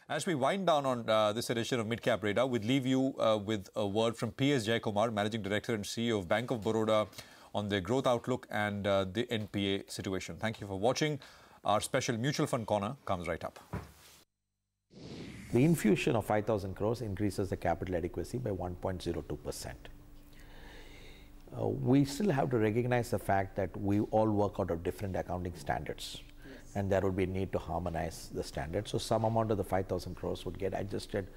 As we wind down on this edition of Midcap Radar, we'd leave you with a word from P.S. Jayakumar, Managing Director and CEO of Bank of Baroda, on their growth outlook and the NPA situation. Thank you for watching. Our special mutual fund corner comes right up. The infusion of 5,000 crores increases the capital adequacy by 1.02%. We still have to recognize the fact that we all work out of different accounting standards. And there would be a need to harmonize the standards. So some amount of the 5,000 crores would get adjusted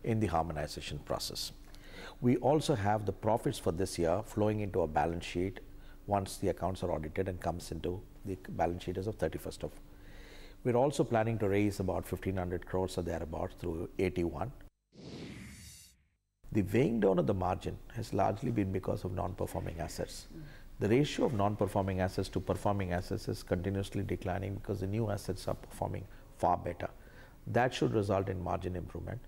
in the harmonization process. We also have the profits for this year flowing into a balance sheet once the accounts are audited and comes into the balance sheet as of 31st of. We're also planning to raise about 1,500 crores or thereabouts through 81. The weighing down of the margin has largely been because of non-performing assets. The ratio of non-performing assets to performing assets is continuously declining because the new assets are performing far better. That should result in margin improvement.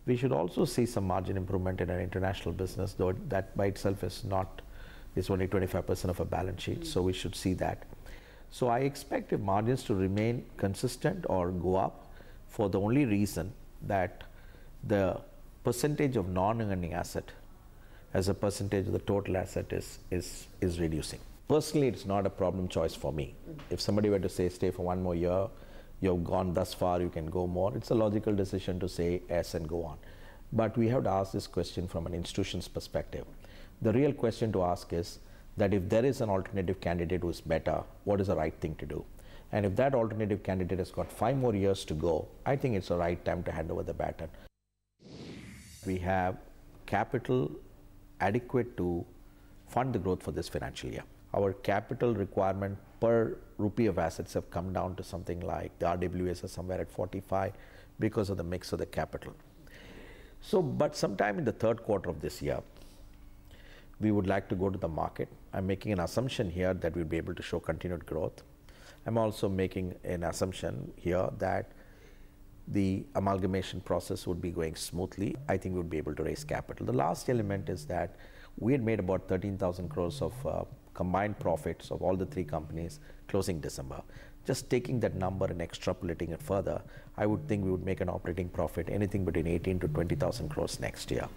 We should also see some margin improvement in our international business, though that by itself is only 25% of a balance sheet, so we should see that. So I expect the margins to remain consistent or go up for the only reason that the percentage of non-earning asset as a percentage of the total asset is reducing. Personally, it's not a problem choice for me. If somebody were to say, stay for one more year, you've gone thus far, you can go more, it's a logical decision to say yes and go on. But we have to ask this question from an institution's perspective. The real question to ask is that if there is an alternative candidate who is better, what is the right thing to do? And if that alternative candidate has got 5 more years to go, I think it's the right time to hand over the baton. We have capital adequate to fund the growth for this financial year. Our capital requirement per rupee of assets have come down to something like the RWAs are somewhere at 45 because of the mix of the capital. So, but sometime in the third quarter of this year, we would like to go to the market. I'm making an assumption here that we'll be able to show continued growth. I'm also making an assumption here that the amalgamation process would be going smoothly. I think we would be able to raise capital. The last element is that we had made about 13,000 crores of combined profits of all the 3 companies closing December. Just taking that number and extrapolating it further, I would think we would make an operating profit anything between 18 to 20,000 crores next year.